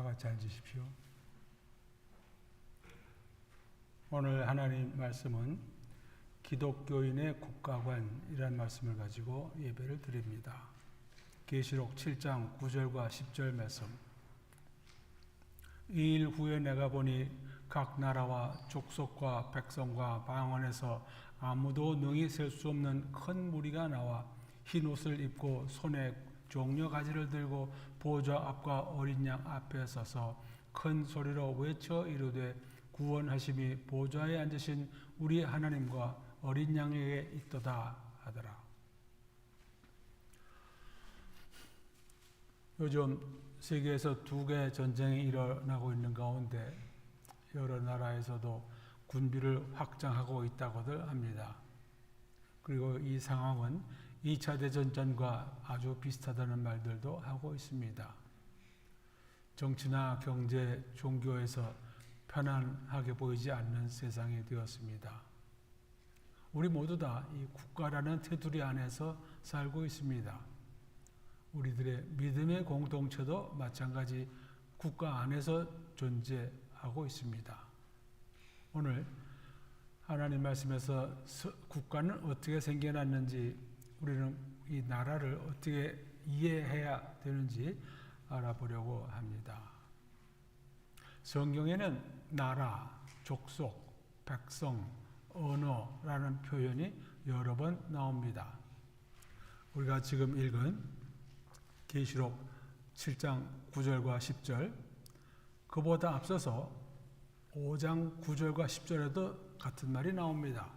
같이 앉으십시오. 오늘 하나님 말씀은 기독교인의 국가관이라는 말씀을 가지고 예배를 드립니다. 계시록 7장 9절과 10절 말씀. 이 일 후에 내가 보니 각 나라와 족속과 백성과 방언에서 아무도 능히 셀 수 없는 큰 무리가 나와 흰 옷을 입고 손에 종려 가지를 들고 보좌 앞과 어린 양 앞에 서서 큰 소리로 외쳐 이르되 구원하심이 보좌에 앉으신 우리 하나님과 어린 양에게 있도다 하더라. 요즘 세계에서 두 개의 전쟁이 일어나고 있는 가운데 여러 나라에서도 군비를 확장하고 있다고들 합니다. 그리고 이 상황은 2차 대전 전과 아주 비슷하다는 말들도 하고 있습니다. 정치나 경제, 종교에서 편안하게 보이지 않는 세상이 되었습니다. 우리 모두 다 이 국가라는 테두리 안에서 살고 있습니다. 우리들의 믿음의 공동체도 마찬가지 국가 안에서 존재하고 있습니다. 오늘 하나님 말씀에서 국가는 어떻게 생겨났는지, 우리는 이 나라를 어떻게 이해해야 되는지 알아보려고 합니다. 성경에는 나라, 족속, 백성, 언어라는 표현이 여러 번 나옵니다. 우리가 지금 읽은 계시록 7장 9절과 10절, 그보다 앞서서 5장 9절과 10절에도 같은 말이 나옵니다.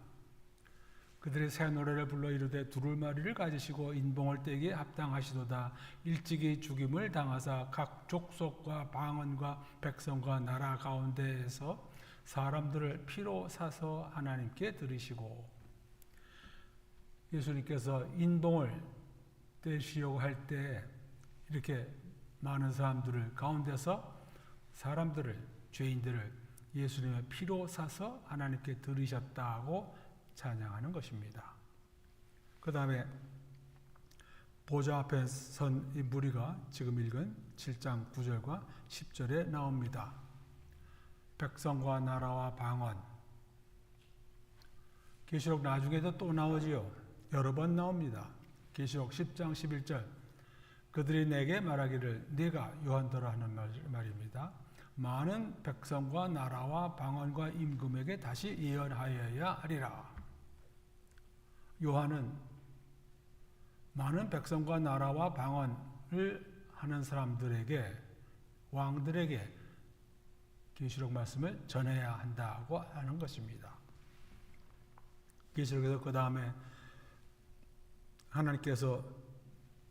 그들이 새 노래를 불러 이르되 두루마리를 가지시고 인봉을 떼기에 합당하시도다. 일찍이 죽임을 당하사 각 족속과 방언과 백성과 나라 가운데에서 사람들을 피로 사서 하나님께 드리시고, 예수님께서 인봉을 떼시려고 할 때 이렇게 많은 사람들을 가운데서 사람들을, 죄인들을 예수님의 피로 사서 하나님께 드리셨다고 찬양하는 것입니다. 그 다음에 보좌 앞에 선 이 무리가 지금 읽은 7장 9절과 10절에 나옵니다. 백성과 나라와 방언. 계시록 나중에도 또 나오지요. 여러 번 나옵니다. 계시록 10장 11절. 그들이 내게 말하기를, 네가 요한더라 하는 말입니다. 많은 백성과 나라와 방언과 임금에게 다시 예언하여야 하리라. 요한은 많은 백성과 나라와 방언을 하는 사람들에게, 왕들에게 계시록 말씀을 전해야 한다고 하는 것입니다. 계시록에서 그 다음에 하나님께서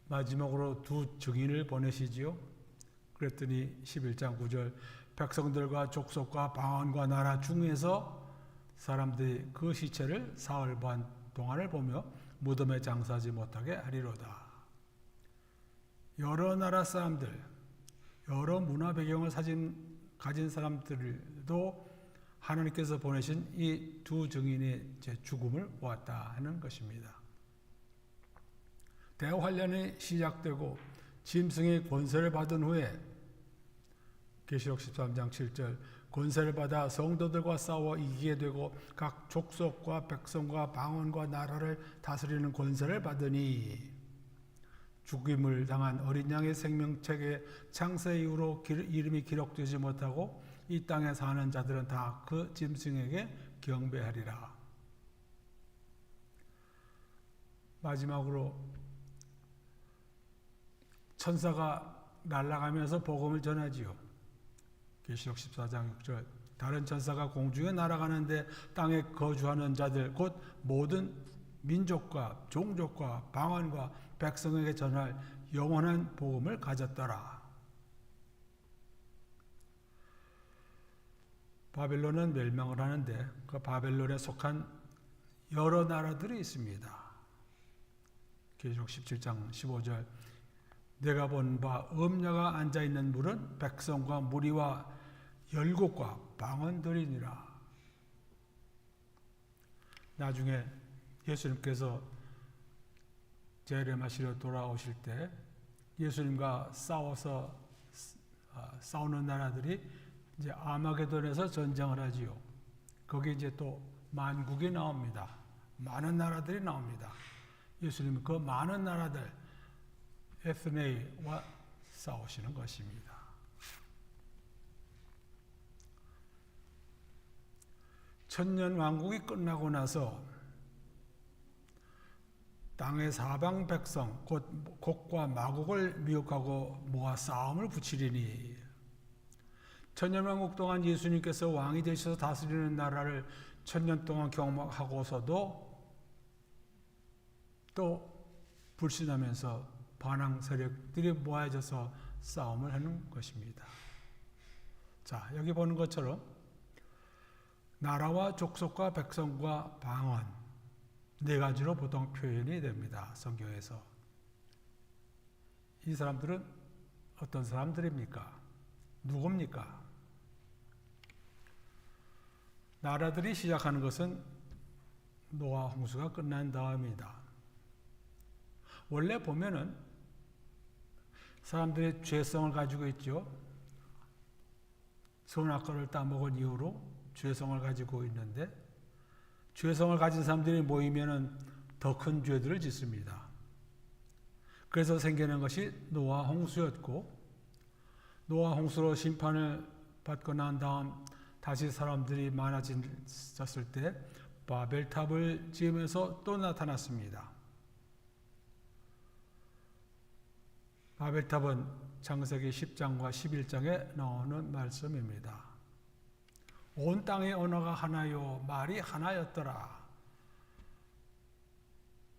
마지막으로 두 증인을 보내시지요. 그랬더니 11장 9절, 백성들과 족속과 방언과 나라 중에서 사람들이 그 시체를 사흘 반 동안을 보며 무덤에 장사하지 못하게 하리로다. 여러 나라 사람들, 여러 문화 배경을 가진 사람들도 하나님께서 보내신 이 두 증인의 죽음을 보았다 하는 것입니다. 대환란이 시작되고 짐승의 권세를 받은 후에 계시록 13장 7절, 권세를 받아 성도들과 싸워 이기게 되고 각 족속과 백성과 방언과 나라를 다스리는 권세를 받으니, 죽임을 당한 어린 양의 생명책에 창세 이후로 이름이 기록되지 못하고 이 땅에 사는 자들은 다 그 짐승에게 경배하리라. 마지막으로 천사가 날아가면서 복음을 전하지요. 계시록 14장 6절, 다른 천사가 공중에 날아가는데 땅에 거주하는 자들 곧 모든 민족과 종족과 방언과 백성에게 전할 영원한 복음을 가졌더라. 바벨론은 멸망을 하는데 그 바벨론에 속한 여러 나라들이 있습니다. 계시록 17장 15절, 내가 본 바 음녀가 앉아있는 물은 백성과 무리와 열국과 방언들이니라. 나중에 예수님께서 재림하시러 돌아오실 때 예수님과 싸워서 싸우는 나라들이 이제 아마게돈에서 전쟁을 하지요. 거기에 이제 또 만국이 나옵니다. 많은 나라들이 나옵니다. 예수님은 그 많은 나라들 에스네이와 싸우시는 것입니다. 천년 왕국이 끝나고 나서 땅의 사방 백성 곧 곡과 마곡을 미혹하고 모아 싸움을 붙이리니, 천년 왕국 동안 예수님께서 왕이 되셔서 다스리는 나라를 천년 동안 경험하고서도 또 불신하면서 반항 세력들이 모아져서 싸움을 하는 것입니다. 자, 여기 보는 것처럼 나라와 족속과 백성과 방언, 네 가지로 보통 표현이 됩니다. 성경에서. 이 사람들은 어떤 사람들입니까? 누굽니까? 나라들이 시작하는 것은 노아 홍수가 끝난 다음이다. 원래 보면은 사람들의 죄성을 가지고 있죠. 선악과를 따먹은 이후로 죄성을 가지고 있는데, 죄성을 가진 사람들이 모이면은 더 큰 죄들을 짓습니다. 그래서 생겨난 것이 노아 홍수였고, 노아 홍수로 심판을 받고 난 다음 다시 사람들이 많아졌을 때 바벨탑을 지으면서 또 나타났습니다. 바벨탑은 창세기 10장과 11장에 나오는 말씀입니다. 온 땅의 언어가 하나요, 말이 하나였더라.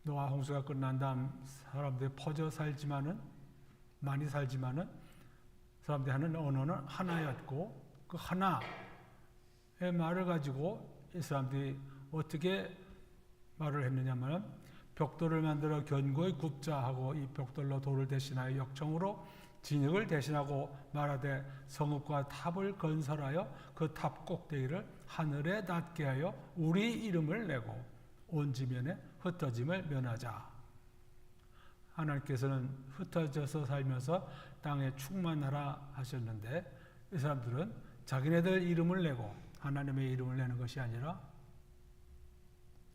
노아 홍수가 끝난 다음 사람들이 퍼져 살지만은, 많이 살지만은 사람들이 하는 언어는 하나였고, 그 하나의 말을 가지고 이 사람들이 어떻게 말을 했느냐면, 벽돌을 만들어 견고히 굽자 하고 이 벽돌로 돌을 대신하여 역청으로 진흙을 대신하고 말하되 성읍과 탑을 건설하여 그 탑 꼭대기를 하늘에 닿게 하여 우리 이름을 내고 온 지면에 흩어짐을 면하자. 하나님께서는 흩어져서 살면서 땅에 충만하라 하셨는데, 이 사람들은 자기네들 이름을 내고 하나님의 이름을 내는 것이 아니라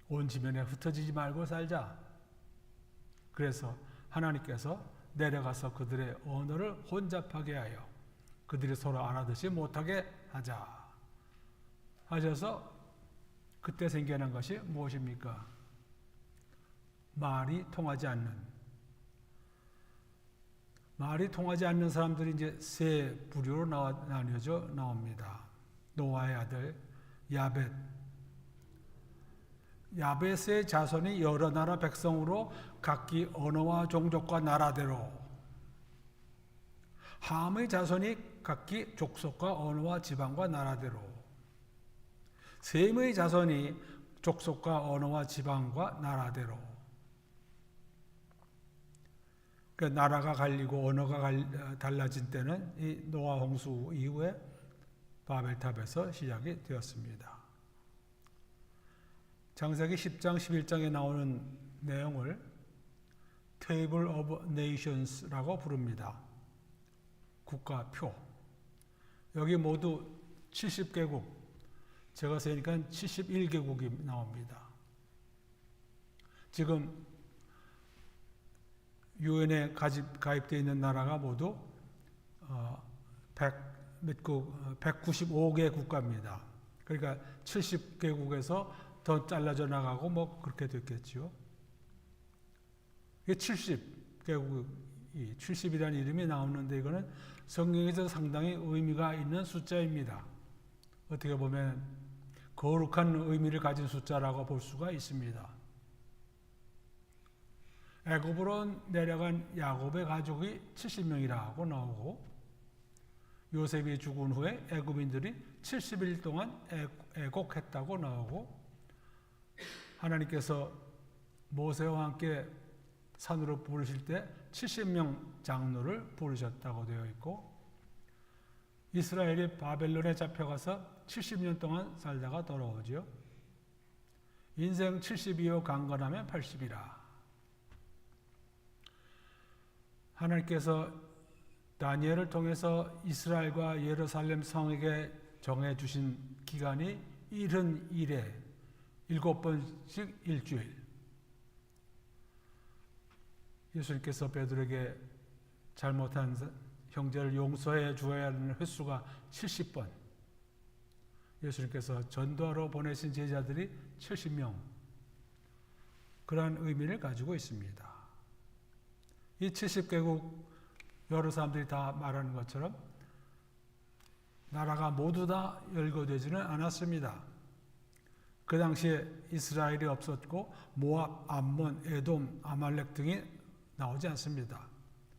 온 지면에 흩어지지 말고 살자. 그래서 하나님께서 내려가서 그들의 언어를 혼잡하게 하여 그들이 서로 알아듣지 못하게 하자 하셔서, 그때 생겨난 것이 무엇입니까? 말이 통하지 않는 사람들이 이제 세 부류로 나뉘어져 나옵니다. 노아의 아들 야벳, 야벳의 자손이 여러 나라 백성으로 각기 언어와 종족과 나라대로, 함의 자손이 각기 족속과 언어와 지방과 나라대로, 셈의 자손이 족속과 언어와 지방과 나라대로. 그 나라가 갈리고 언어가 달라진 때는 이 노아 홍수 이후에 바벨탑에서 시작이 되었습니다. 창세기 10장 11장에 나오는 내용을 Table of Nations라고 부릅니다. 국가표. 여기 모두 70개국, 제가 세니까 71개국이 나옵니다. 지금 유엔에 가입되어 있는 나라가 모두 195개 국가입니다. 그러니까 70개국에서 더 잘라져 나가고 뭐 그렇게 됐겠죠. 이게 70개국이, 70이라는 이름이 나오는데 이거는 성경에서 상당히 의미가 있는 숫자입니다. 어떻게 보면 거룩한 의미를 가진 숫자라고 볼 수가 있습니다. 애굽으로 내려간 야곱의 가족이 70명이라고 나오고, 요셉이 죽은 후에 애굽인들이 70일 동안 애곡했다고 나오고, 하나님께서 모세와 함께 산으로 부르실 때 70명 장로를 부르셨다고 되어 있고, 이스라엘이 바벨론에 잡혀가서 70년 동안 살다가 돌아오죠. 인생 70이요 강건하면 80이라. 하나님께서 다니엘을 통해서 이스라엘과 예루살렘 성에게 정해주신 기간이 70일에 7번씩 일주일. 예수님께서 베드로에게 잘못한 형제를 용서해 주어야 하는 횟수가 70번. 예수님께서 전도하러 보내신 제자들이 70명. 그러한 의미를 가지고 있습니다. 이 70개국 여러 사람들이 다 말하는 것처럼 나라가 모두 다 열거되지는 않았습니다. 그 당시에 이스라엘이 없었고 모압, 암몬, 에돔, 아말렉 등이 나오지 않습니다.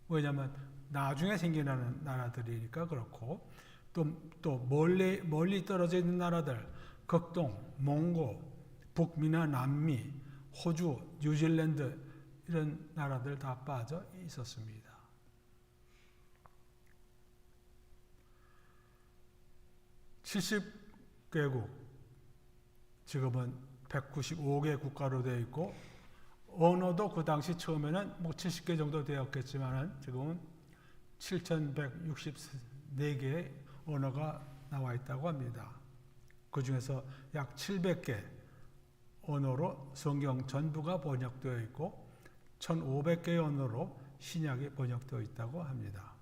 왜냐하면 나중에 생겨나는 나라들이니까 그렇고 또 멀리 떨어져 있는 나라들 극동, 몽고, 북미나 남미, 호주, 뉴질랜드 이런 나라들 다 빠져 있었습니다. (70개국) 지금은 195개 국가로 되어 있고 언어도 그 당시 처음에는 70개 정도 되었겠지만 지금은 7,164개의 언어가 나와 있다고 합니다. 그 중에서 약 700개 언어로 성경 전부가 번역되어 있고 1,500개의 언어로 신약이 번역되어 있다고 합니다.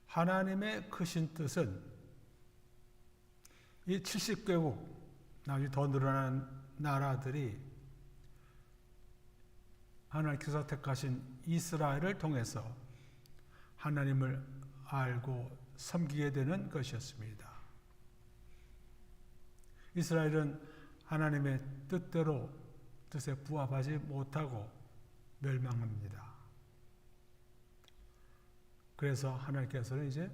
하나님의 크신 뜻은 이 70개국, 나중에 더 늘어난 나라들이 하나님께서 택하신 이스라엘을 통해서 하나님을 알고 섬기게 되는 것이었습니다. 이스라엘은 하나님의 뜻에 부합하지 못하고 멸망합니다. 그래서 하나님께서는 이제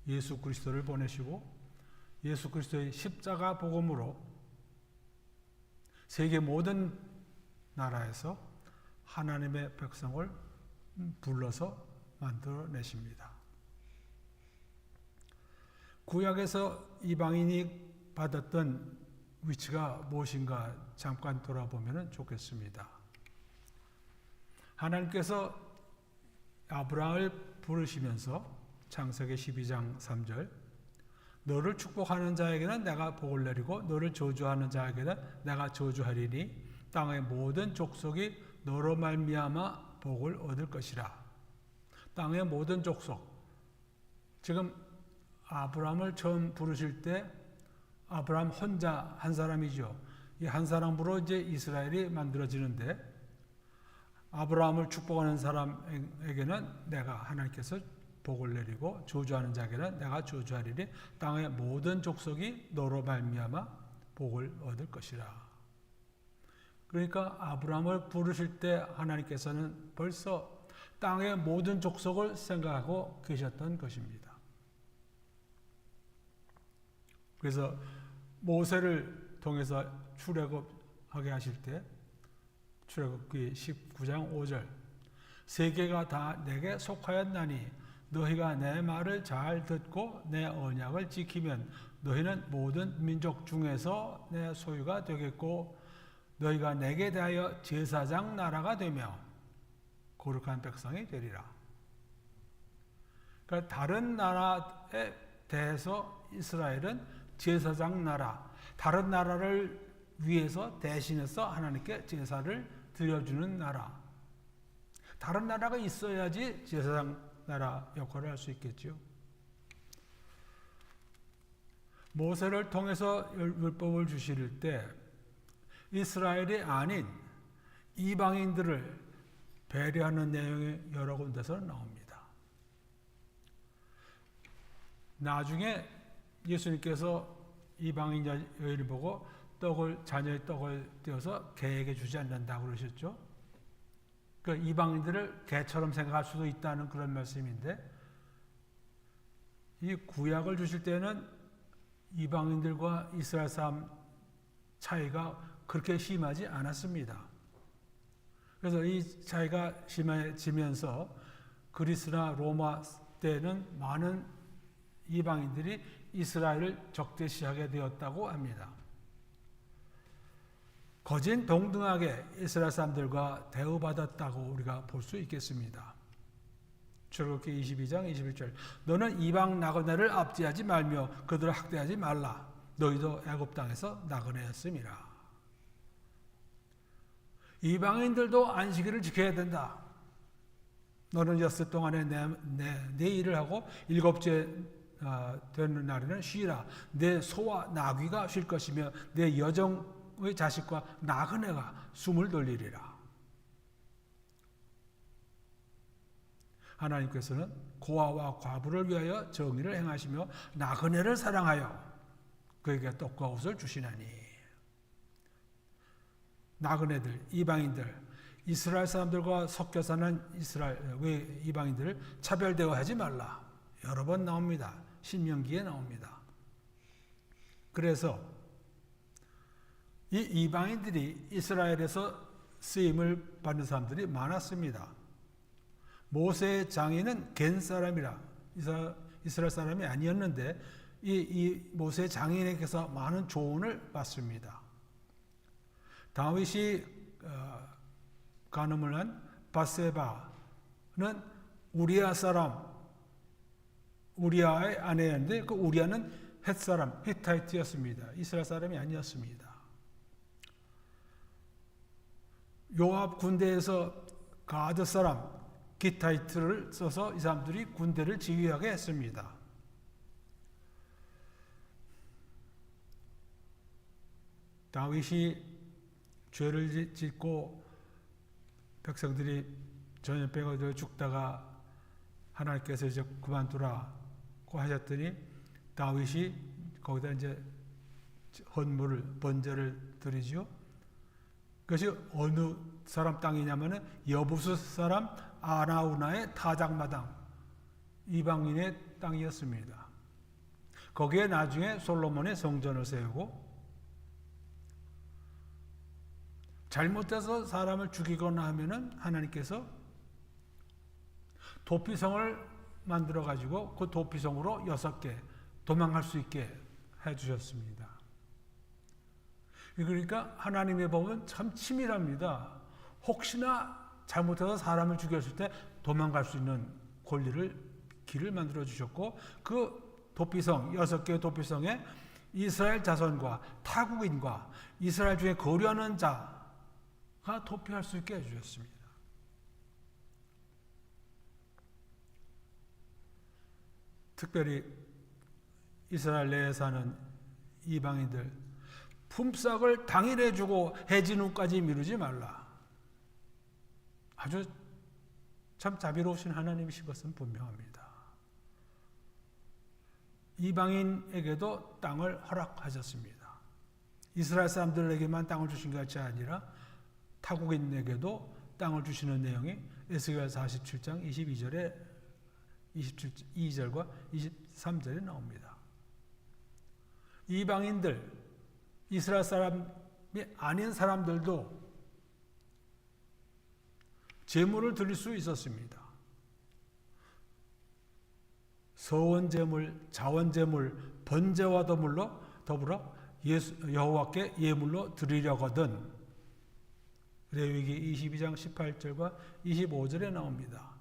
예수 그리스도를 보내시고 예수 그리스도의 십자가 복음으로 세계 모든 나라에서 하나님의 백성을 불러서 만들어내십니다. 구약에서 이방인이 받았던 위치가 무엇인가 잠깐 돌아보면 좋겠습니다. 하나님께서 아브라함을 부르시면서 창세기 12장 3절 너를 축복하는 자에게는 내가 복을 내리고 너를 저주하는 자에게는 내가 저주하리니 땅의 모든 족속이 너로 말미암아 복을 얻을 것이라. 땅의 모든 족속. 지금 아브라함을 처음 부르실 때 아브라함 혼자 한 사람이죠. 이 한 사람으로 이제 이스라엘이 만들어지는데 아브라함을 축복하는 사람에게는 내가 하나님께서 복을 내리고 저주하는 자에게는 내가 저주하리니 땅의 모든 족속이 너로 말미암아 복을 얻을 것이라. 그러니까 아브라함을 부르실 때 하나님께서는 벌써 땅의 모든 족속을 생각하고 계셨던 것입니다. 그래서 모세를 통해서 출애굽하게 하실 때 출애굽기 19장 5절 세계가 다 내게 속하였나니 너희가 내 말을 잘 듣고 내 언약을 지키면 너희는 모든 민족 중에서 내 소유가 되겠고 너희가 내게 대하여 제사장 나라가 되며 거룩한 백성이 되리라. 그러니까 다른 나라에 대해서 이스라엘은 제사장 나라, 다른 나라를 위해서 대신해서 하나님께 제사를 드려주는 나라. 다른 나라가 있어야지 제사장 나라 역할을 할 수 있겠죠. 모세를 통해서 율법을 주실 때 이스라엘이 아닌 이방인들을 배려하는 내용이 여러 군데서 나옵니다. 나중에 예수님께서 이방인 여인을 보고 자녀의 떡을 떼어서 개에게 주지 않는다고 그러셨죠. 그 이방인들을 개처럼 생각할 수도 있다는 그런 말씀인데 이 구약을 주실 때는 이방인들과 이스라엘 사람 차이가 그렇게 심하지 않았습니다. 그래서 이 차이가 심해지면서 그리스나 로마 때는 많은 이방인들이 이스라엘을 적대시하게 되었다고 합니다. 거진 동등하게 이스라엘 사람들과 대우받았다고 우리가 볼 수 있겠습니다. 출애굽기 22장 21절. 너는 이방 나그네를 압제하지 말며 그들을 학대하지 말라. 너희도 애굽 땅에서 나그네였음이라. 이방인들도 안식일을 지켜야 된다. 너는 엿새 동안에 내 일을 하고 일곱째 되는 날에는 쉬라. 내 소와 나귀가 쉴 것이며 내 여종의 자식과 나그네가 숨을 돌리리라. 하나님께서는 고아와 과부를 위하여 정의를 행하시며 나그네를 사랑하여 그에게 떡과 옷을 주시나니. 나그네들, 이방인들, 이스라엘 사람들과 섞여 사는 이스라엘 이방인들을 차별 대우하지 말라. 여러 번 나옵니다. 신명기에 나옵니다. 그래서 이 이방인들이 이스라엘에서 쓰임을 받는 사람들이 많았습니다. 모세의 장인은 겐 사람이라 이스라엘 사람이 아니었는데 이 모세의 장인에게서 많은 조언을 받습니다. 다윗이 간음을 한 바세바는 우리아 사람, 우리아의 아내였는데 그 우리아는 헷 사람, 히타이트였습니다. 이스라엘 사람이 아니었습니다. 요압 군대에서 가드 사람, 기타이트를 써서 이 사람들이 군대를 지휘하게 했습니다. 다윗이 죄를 짓고 백성들이 전염병에 들어 죽다가 하나님께서 이제 그만두라고 하셨더니 다윗이 거기다 이제 헌물을 번제를 드리죠. 그것이 어느 사람 땅이냐면은 여부스 사람 아나우나의 타작마당 이방인의 땅이었습니다. 거기에 나중에 솔로몬의 성전을 세우고 잘못해서 사람을 죽이거나 하면은 하나님께서 도피성을 만들어 가지고 그 도피성으로 6개 도망갈 수 있게 해 주셨습니다. 그러니까 하나님의 법은 참 치밀합니다. 혹시나 잘못해서 사람을 죽였을 때 도망갈 수 있는 길을 만들어 주셨고 그 도피성 6개의 도피성에 이스라엘 자손과 타국인과 이스라엘 중에 거류하는 자가 도피할 수 있게 해주셨습니다. 특별히 이스라엘 내에 사는 이방인들 품삯을 당일에 주고 해진 후까지 미루지 말라. 아주 참 자비로우신 하나님이신 것은 분명합니다. 이방인에게도 땅을 허락하셨습니다. 이스라엘 사람들에게만 땅을 주신 것이 아니라 타국인에게도 땅을 주시는 내용이 에스겔 47장 22절과 23절에 나옵니다. 이방인들, 이스라엘 사람이 아닌 사람들도 제물을 드릴 수 있었습니다. 서원제물, 자원제물, 번제와 더불어 여호와께 예물로 드리려거든. 레위기 22장 18절과 25절에 나옵니다.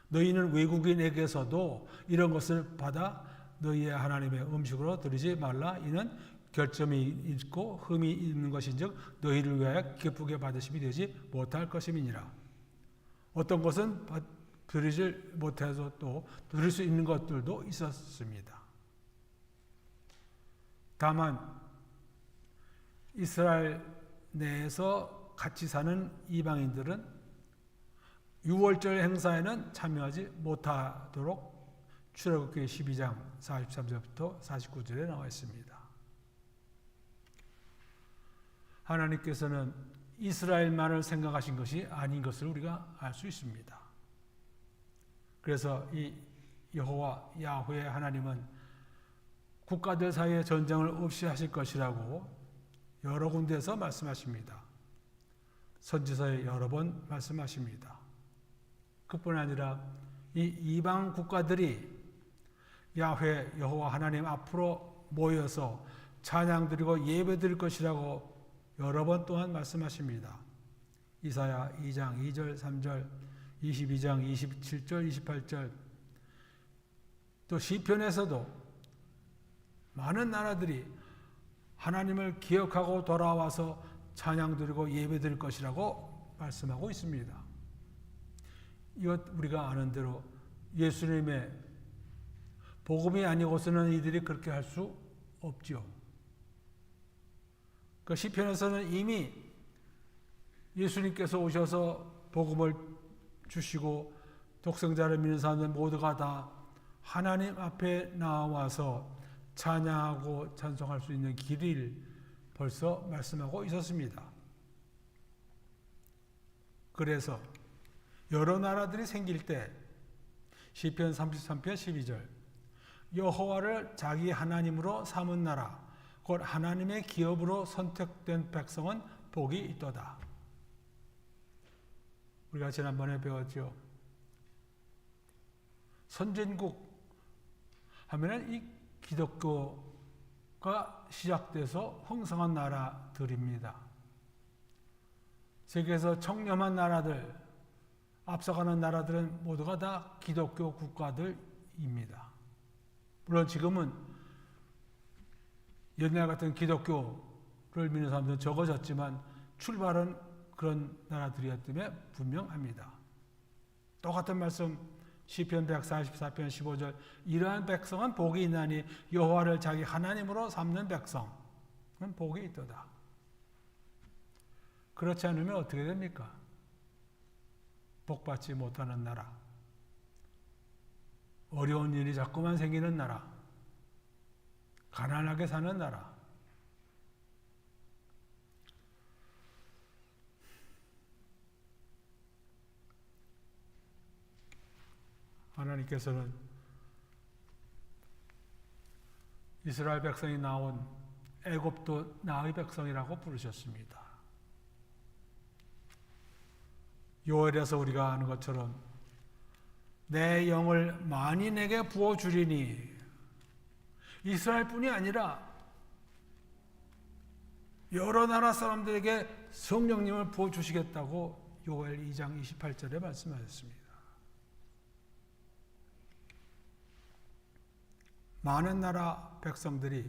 너희는 외국인에게서도 이런 것을 받아 너희의 하나님의 음식으로 드리지 말라. 이는 결점이 있고 흠이 있는 것인즉 너희를 위하여 기쁘게 받으심이 되지 못할 것임이니라. 어떤 것은 드리지 못해서 또 드릴 수 있는 것들도 있었습니다. 다만 이스라엘 내에서 같이 사는 이방인들은 유월절 행사에는 참여하지 못하도록 출애굽기 12장 43절부터 49절에 나와 있습니다. 하나님께서는 이스라엘만을 생각하신 것이 아닌 것을 우리가 알 수 있습니다. 그래서 이 여호와 야훼 하나님은 국가들 사이에 전쟁을 없이 하실 것이라고 여러 군데에서 말씀하십니다. 선지서에 여러 번 말씀하십니다. 그뿐 아니라 이 이방 국가들이 야훼 여호와 하나님 앞으로 모여서 찬양 드리고 예배 드릴 것이라고 여러 번 또한 말씀하십니다. 이사야 2장 2절 3절 22장 27절 28절 또 시편에서도 많은 나라들이 하나님을 기억하고 돌아와서 찬양 드리고 예배 드릴 것이라고 말씀하고 있습니다. 이것 우리가 아는 대로 예수님의 복음이 아니고서는 이들이 그렇게 할 수 없죠. 그 시편에서는 이미 예수님께서 오셔서 복음을 주시고 독생자를 믿는 사람들 모두가 다 하나님 앞에 나와서 찬양하고 찬송할 수 있는 길을 벌써 말씀하고 있었습니다. 그래서 여러 나라들이 생길 때 시편 33편 12절 여호와를 자기 하나님으로 삼은 나라 곧 하나님의 기업으로 선택된 백성은 복이 있도다. 우리가 지난번에 배웠죠. 선진국 하면은 이 기독교가 시작돼서 흥성한 나라들입니다. 세계에서 청렴한 나라들, 앞서가는 나라들은 모두가 다 기독교 국가들입니다. 물론 지금은 옛날 같은 기독교를 믿는 사람들은 적어졌지만 출발은 그런 나라들이었음에 분명합니다. 똑같은 말씀 시편 144편 15절 이러한 백성은 복이 있나니 여호와를 자기 하나님으로 삼는 백성은 복이 있도다. 그렇지 않으면 어떻게 됩니까? 복받지 못하는 나라, 어려운 일이 자꾸만 생기는 나라, 가난하게 사는 나라. 하나님께서는 이스라엘 백성이 나온 애굽도 나의 백성이라고 부르셨습니다. 요엘에서 우리가 아는 것처럼 내 영을 만인에게 부어주리니 이스라엘뿐이 아니라 여러 나라 사람들에게 성령님을 부어주시겠다고 요엘 2장 28절에 말씀하셨습니다. 많은 나라 백성들이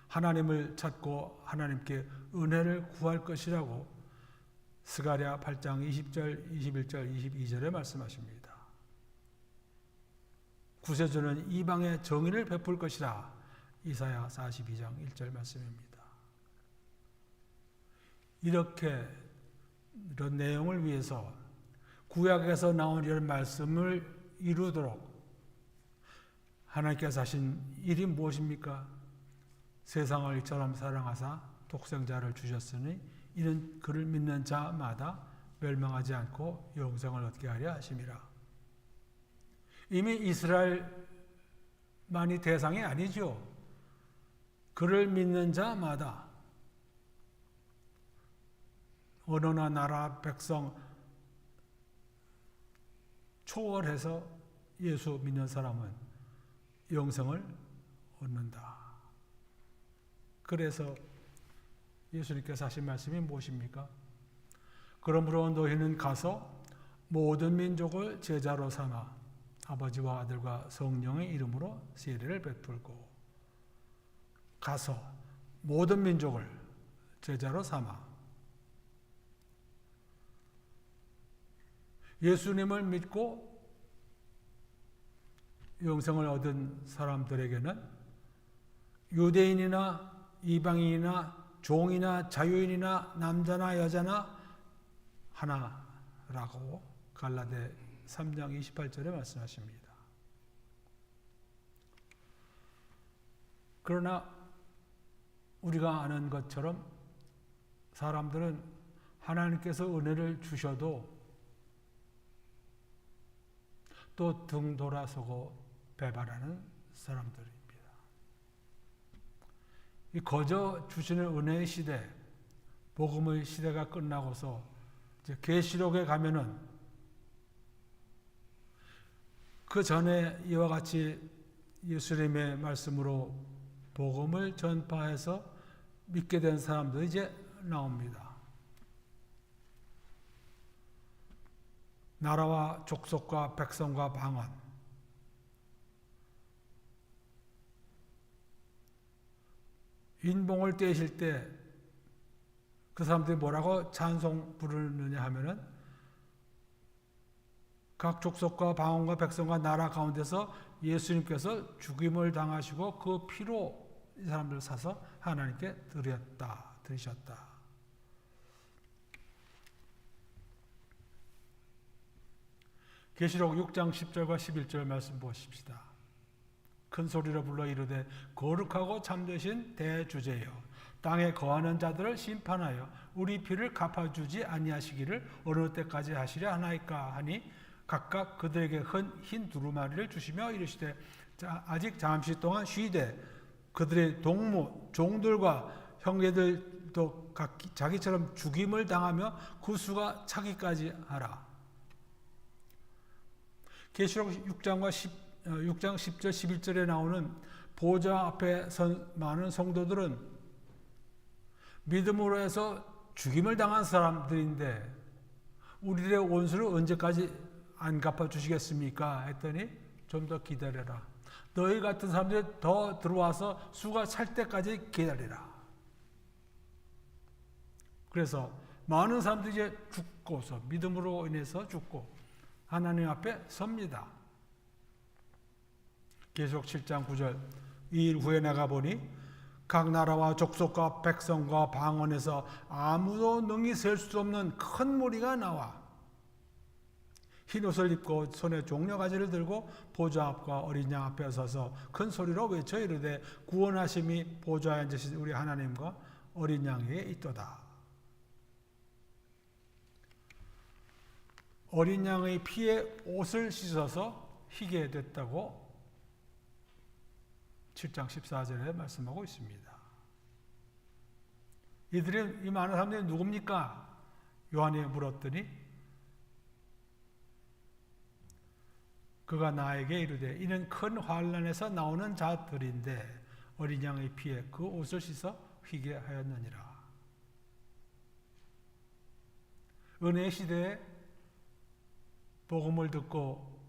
하나님을 찾고 하나님께 은혜를 구할 것이라고 스가랴 8장 20절, 21절, 22절에 말씀하십니다. 구세주는 이방에 정의를 베풀 것이라 이사야 42장 1절 말씀입니다. 이렇게 이런 내용을 위해서 구약에서 나온 이런 말씀을 이루도록 하나님께서 하신 일이 무엇입니까? 세상을 이처럼 사랑하사 독생자를 주셨으니 이는 그를 믿는 자마다 멸망하지 않고 영생을 얻게 하려 하심이라. 이미 이스라엘만이 대상이 아니죠. 그를 믿는 자마다 언어나 나라 백성 초월해서 예수 믿는 사람은 영생을 얻는다. 그래서 예수님께서 하신 말씀이 무엇입니까? 그러므로 너희는 가서 모든 민족을 제자로 삼아 아버지와 아들과 성령의 이름으로 세례를 베풀고 가서 모든 민족을 제자로 삼아 예수님을 믿고 영생을 얻은 사람들에게는 유대인이나 이방인이나 종이나 자유인이나 남자나 여자나 하나라고 갈라데 3장 28절에 말씀하십니다. 그러나 우리가 아는 것처럼 사람들은 하나님께서 은혜를 주셔도 또 등 돌아서고 배반하는 사람들입니다. 이 거저 주시는 은혜의 시대, 복음의 시대가 끝나고서 이제 계시록에 가면은 그 전에 이와 같이 예수님의 말씀으로 복음을 전파해서 믿게 된 사람도 이제 나옵니다. 나라와 족속과 백성과 방언. 인봉을 떼실 때 그 사람들이 뭐라고 찬송 부르느냐 하면은 각 족속과 방언과 백성과 나라 가운데서 예수님께서 죽임을 당하시고 그 피로 이 사람들을 사서 하나님께 드리셨다. 계시록 6장 10절과 11절 말씀 보십시다. 큰 소리로 불러 이르되 거룩하고 참되신 대주제여 땅에 거하는 자들을 심판하여 우리 피를 갚아주지 아니하시기를 어느 때까지 하시려 하나이까 하니 각각 그들에게 흰 두루마리를 주시며 이르시되 아직 잠시 동안 쉬되 그들의 동무 종들과 형제들도 자기처럼 죽임을 당하며 그 수가 차기까지 하라. 계시록 6장 10절 11절에 나오는 보좌 앞에 선 많은 성도들은 믿음으로 해서 죽임을 당한 사람들인데 우리의 원수를 언제까지 안 갚아주시겠습니까? 했더니 좀 더 기다려라. 너희 같은 사람들이 더 들어와서 수가 찰 때까지 기다리라. 그래서 많은 사람들이 이제 죽고서 믿음으로 인해서 죽고 하나님 앞에 섭니다. 계속 7장 9절 이 일 후에 내가 보니 각 나라와 족속과 백성과 방언에서 아무도 능히 셀 수 없는 큰 무리가 나와 흰옷을 입고 손에 종려가지를 들고 보좌 앞과 어린 양 앞에 서서 큰 소리로 외쳐 이르되 구원하심이 보좌에 앉으신 우리 하나님과 어린 양에게 있도다. 어린 양의 피에 옷을 씻어서 희게 됐다고 7장 14절에 말씀하고 있습니다. 이 많은 사람들이 누굽니까? 요한이 물었더니 그가 나에게 이르되 이는 큰 환난에서 나오는 자들인데 어린 양의 피에 그 옷을 씻어 희게 하였느니라. 은혜의 시대에 복음을 듣고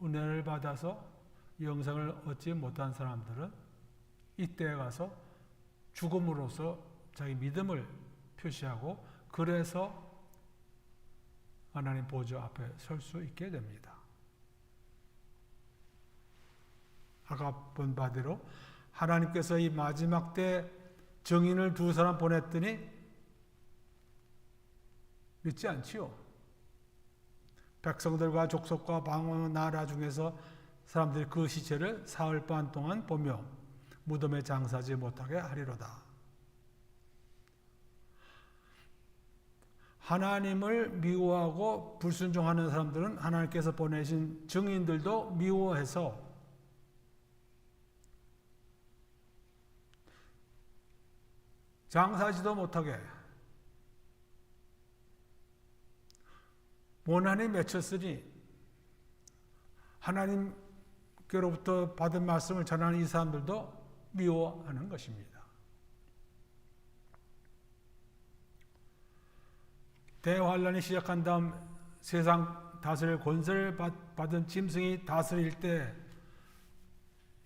은혜를 받아서 영생을 얻지 못한 사람들은 이때에 가서 죽음으로써 자기 믿음을 표시하고 그래서 하나님 보좌 앞에 설 수 있게 됩니다. 아까 본 바대로 하나님께서 이 마지막 때 증인을 두 사람 보냈더니 믿지 않지요. 백성들과 족속과 방언 나라 중에서 사람들이 그 시체를 사흘 반 동안 보며 무덤에 장사하지 못하게 하리로다. 하나님을 미워하고 불순종하는 사람들은 하나님께서 보내신 증인들도 미워해서 장사하지도 못하게 원한이 맺혔으니 하나님께로부터 받은 말씀을 전하는 이 사람들도 미워하는 것입니다. 대환란이 시작한 다음 세상 다스릴 권세를 받은 짐승이 다스릴 때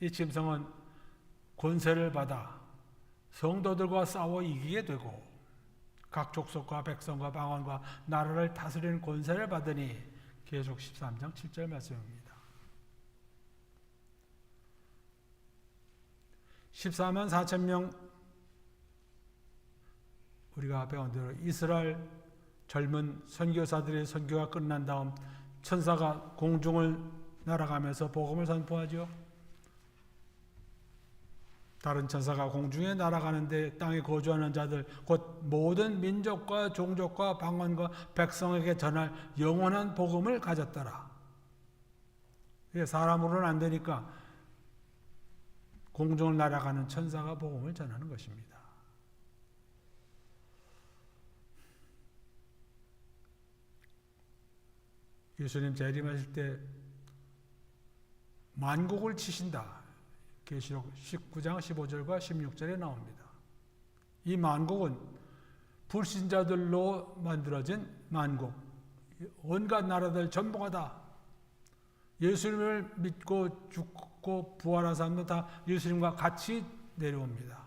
이 짐승은 권세를 받아 성도들과 싸워 이기게 되고 각 족속과 백성과 방언과 나라를 다스리는 권세를 받으니 계속 13장 7절 말씀입니다. 14만 4천 명 우리가 배운 대로 이스라엘 젊은 선교사들의 선교가 끝난 다음 천사가 공중을 날아가면서 복음을 선포하죠. 다른 천사가 공중에 날아가는데 땅에 거주하는 자들 곧 모든 민족과 종족과 방언과 백성에게 전할 영원한 복음을 가졌더라. 이게 사람으로는 안 되니까 공중을 날아가는 천사가 복음을 전하는 것입니다. 예수님 재림하실 때 만국을 치신다. 계시록 19장 15절과 16절에 나옵니다. 이 만국은 불신자들로 만들어진 만국, 온갖 나라들 전부가 다 예수님을 믿고 죽고 부활한 사람들 다 예수님과 같이 내려옵니다.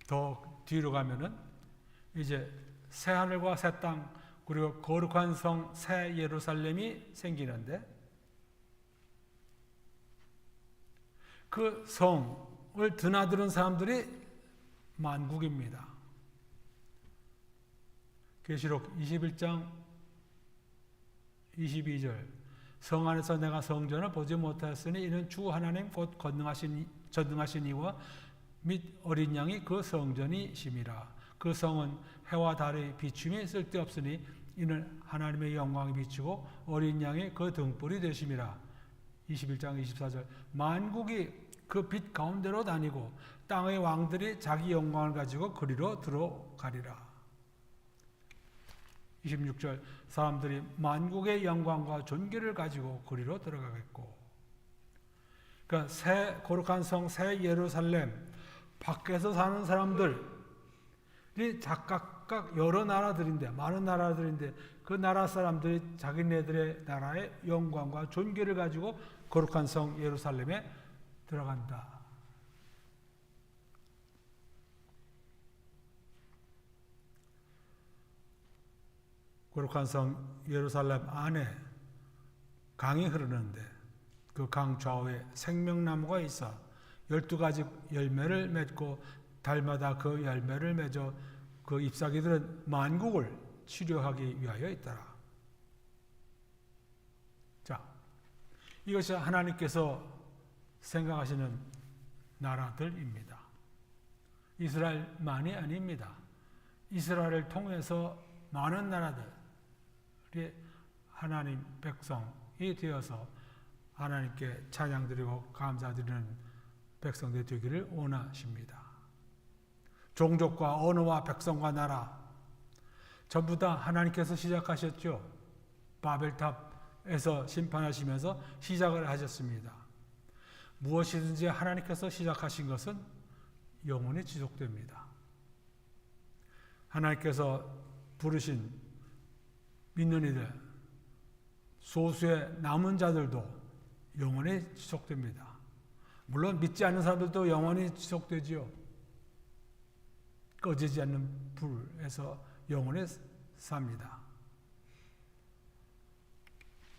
더 뒤로 가면은 이제 새 하늘과 새 땅 그리고 거룩한 성 새 예루살렘이 생기는데 그 성을 드나드는 사람들이 만국입니다. 계시록 21장 22절 성 안에서 내가 성전을 보지 못하였으니 이는 주 하나님 곧 전능하신 이와 및 어린 양이 그 성전이심이라. 그 성은 해와 달의 비춤이 쓸데없으니 이는 하나님의 영광이 비추고 어린 양이 그 등불이 되심이라. 21장 24절 만국이 그 빛 가운데로 다니고 땅의 왕들이 자기 영광을 가지고 그리로 들어가리라. 26절 사람들이 만국의 영광과 존귀를 가지고 그리로 들어가겠고. 그러니까 새 거룩한 성 새 예루살렘 밖에서 사는 사람들이 각각 여러 나라들인데 많은 나라들인데 그 나라 사람들이 자기네들의 나라의 영광과 존귀를 가지고 거룩한 성 예루살렘에 들어간다. 거룩한 성 예루살렘 안에 강이 흐르는데 그 강 좌우에 생명나무가 있어 12가지 열매를 맺고 달마다 그 열매를 맺어 그 잎사귀들은 만국을 치료하기 위하여 있더라. 자, 이것이 하나님께서 생각하시는 나라들입니다. 이스라엘만이 아닙니다. 이스라엘을 통해서 많은 나라들이 하나님 백성이 되어서 하나님께 찬양드리고 감사드리는 백성들이 되기를 원하십니다. 종족과 언어와 백성과 나라 전부 다 하나님께서 시작하셨죠. 바벨탑에서 심판하시면서 시작을 하셨습니다. 무엇이든지 하나님께서 시작하신 것은 영원히 지속됩니다. 하나님께서 부르신 믿는 이들, 소수의 남은 자들도 영원히 지속됩니다. 물론 믿지 않는 사람들도 영원히 지속되지요. 꺼지지 않는 불에서 영원히 삽니다.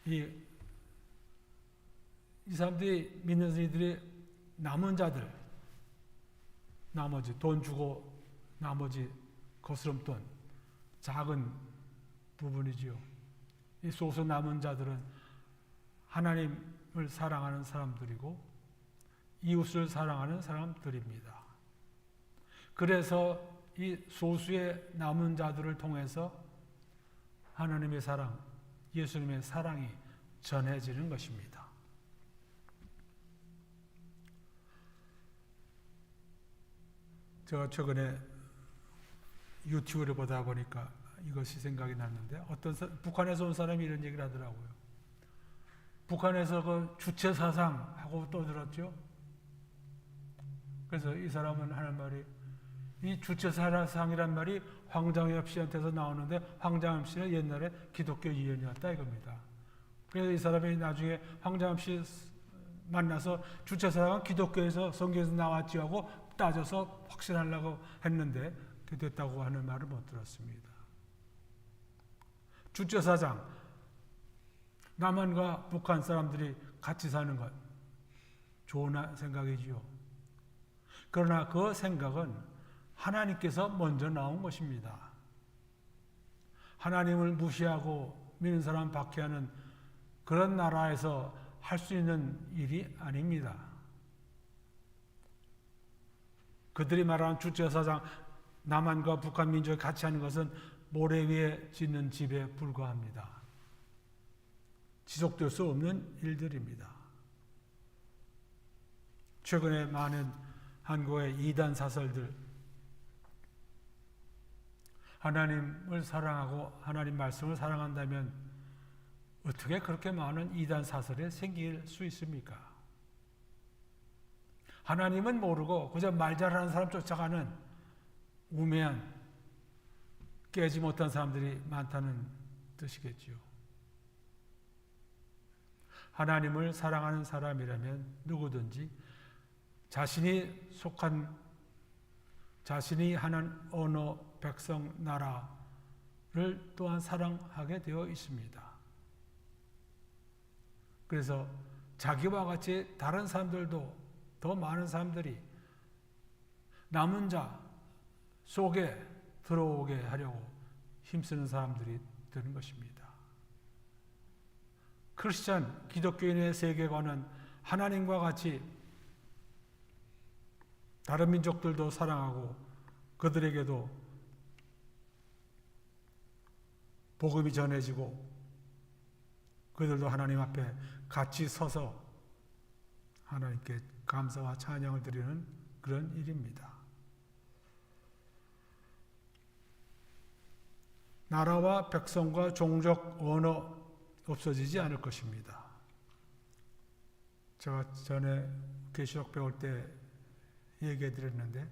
이 사람들이 믿는 이들이 남은 자들, 나머지 돈 주고 나머지 거스름돈, 작은 부분이지요. 이 소수 남은 자들은 하나님을 사랑하는 사람들이고 이웃을 사랑하는 사람들입니다. 그래서 이 소수의 남은 자들을 통해서 하나님의 사랑, 예수님의 사랑이 전해지는 것입니다. 제가 최근에 유튜브를 보다 보니까 이것이 생각이 났는데 북한에서 온 사람이 이런 얘기를 하더라고요. 북한에서 그 주체사상하고 또 들었죠. 그래서 이 사람은 하는 말이 이 주체사상이란 말이 황장엽 씨한테서 나오는데 황장엽 씨는 옛날에 기독교 이원이었다 이겁니다. 그래서 이 사람이 나중에 황장엽 씨 만나서 주체사상은 기독교에서 성경에서 나왔지 하고 따져서 확신하려고 했는데 됐다고 하는 말을 못 들었습니다. 주체사상, 남한과 북한 사람들이 같이 사는 것 좋은 생각이지요. 그러나 그 생각은 하나님께서 먼저 나온 것입니다. 하나님을 무시하고 믿는 사람 박해하는 그런 나라에서 할 수 있는 일이 아닙니다. 그들이 말하는 주체사상, 남한과 북한 민족이 같이 하는 것은 모래 위에 짓는 집에 불과합니다. 지속될 수 없는 일들입니다. 최근에 많은 한국의 이단 사설들, 하나님을 사랑하고 하나님 말씀을 사랑한다면 어떻게 그렇게 많은 이단 사설이 생길 수 있습니까? 하나님은 모르고 그저 말 잘하는 사람 쫓아가는 우매한 깨지 못한 사람들이 많다는 뜻이겠지요. 하나님을 사랑하는 사람이라면 누구든지 자신이 하는 언어, 백성, 나라를 또한 사랑하게 되어 있습니다. 그래서 자기와 같이 다른 사람들도, 더 많은 사람들이 남은 자 속에 들어오게 하려고 힘쓰는 사람들이 되는 것입니다. 크리스천, 기독교인의 세계관은 하나님과 같이 다른 민족들도 사랑하고 그들에게도 복음이 전해지고 그들도 하나님 앞에 같이 서서 하나님께 감사와 찬양을 드리는 그런 일입니다. 나라와 백성과 종족, 언어 없어지지 않을 것입니다. 제가 전에 계시록 배울 때 얘기해 드렸는데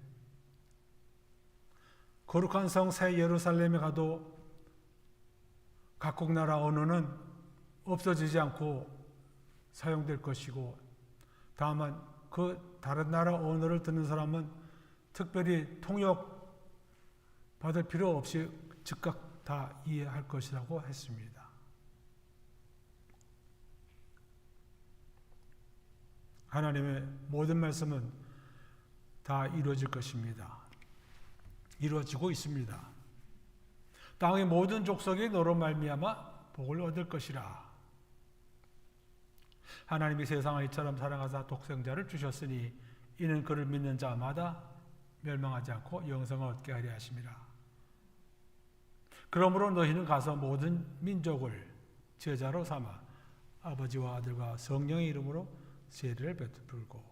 거룩한 성 새 예루살렘에 가도 각국 나라 언어는 없어지지 않고 사용될 것이고, 다만 그 다른 나라 언어를 듣는 사람은 특별히 통역 받을 필요 없이 즉각 다 이해할 것이라고 했습니다. 하나님의 모든 말씀은 다 이루어질 것입니다. 이루어지고 있습니다. 땅의 모든 족속이 너로 말미암아 복을 얻을 것이라. 하나님이 세상을 이처럼 사랑하사 독생자를 주셨으니 이는 그를 믿는 자마다 멸망하지 않고 영생을 얻게 하려 하심이라. 그러므로 너희는 가서 모든 민족을 제자로 삼아 아버지와 아들과 성령의 이름으로 세례를 베풀고.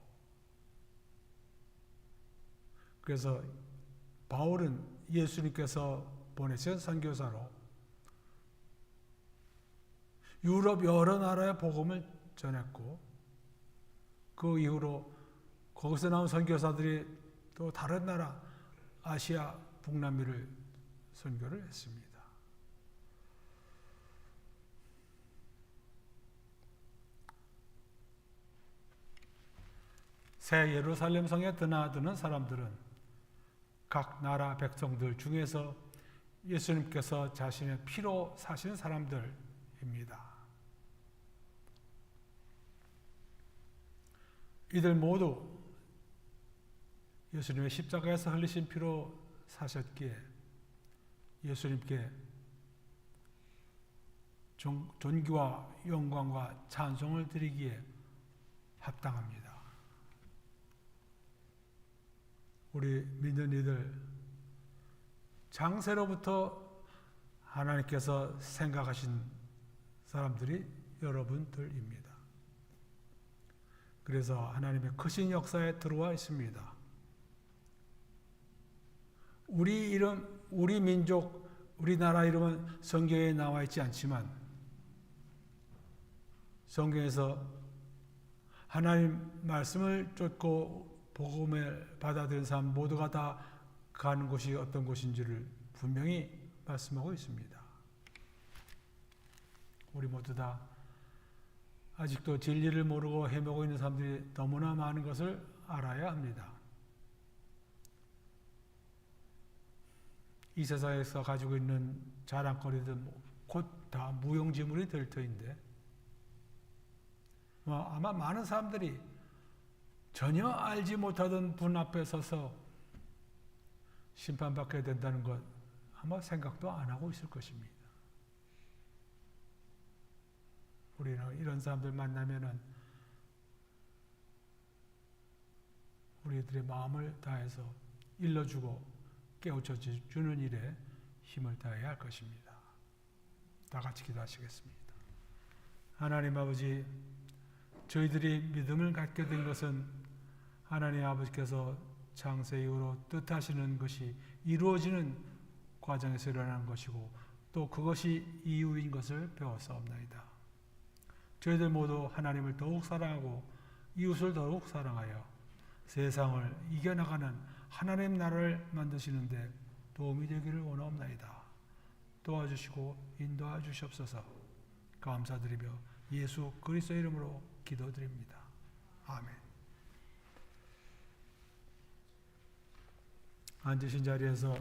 그래서 바울은 예수님께서 보내신 선교사로 유럽 여러 나라의 복음을 전했고, 그 이후로 거기서 나온 선교사들이 또 다른 나라 아시아 북남미를 선교를 했습니다. 새 예루살렘 성에 드나드는 사람들은 각 나라 백성들 중에서 예수님께서 자신의 피로 사신 사람들입니다. 이들 모두 예수님의 십자가에서 흘리신 피로 사셨기에 예수님께 존귀와 영광과 찬송을 드리기에 합당합니다. 우리 믿는 이들, 장세로부터 하나님께서 생각하신 사람들이 여러분들입니다. 그래서 하나님의 크신 역사에 들어와 있습니다. 우리 이름, 우리 민족, 우리나라 이름은 성경에 나와 있지 않지만 성경에서 하나님 말씀을 쫓고 복음을 받아들인 사람 모두가 다 가는 곳이 어떤 곳인지를 분명히 말씀하고 있습니다. 우리 모두 다 아직도 진리를 모르고 헤매고 있는 사람들이 너무나 많은 것을 알아야 합니다. 이 세상에서 가지고 있는 자랑거리들 곧 다 무용지물이 될 터인데, 아마 많은 사람들이 전혀 알지 못하던 분 앞에 서서 심판받게 된다는 것 아마 생각도 안 하고 있을 것입니다. 우리는 이런 사람들 만나면은 우리들의 마음을 다해서 일러주고 깨우쳐 주는 일에 힘을 다해야 할 것입니다. 다 같이 기도하시겠습니다. 하나님 아버지, 저희들이 믿음을 갖게 된 것은 하나님 아버지께서 창세 이후로 뜻하시는 것이 이루어지는 과정에서 일어나는 것이고, 또 그것이 이유인 것을 배웠사옵나이다. 저희들 모두 하나님을 더욱 사랑하고 이웃을 더욱 사랑하여 세상을 이겨나가는 하나님 나라를 만드시는데 도움이 되기를 원하옵나이다. 도와주시고 인도해 주시옵소서. 감사드리며 예수 그리스도 이름으로 기도드립니다. 아멘. 앉으신 자리에서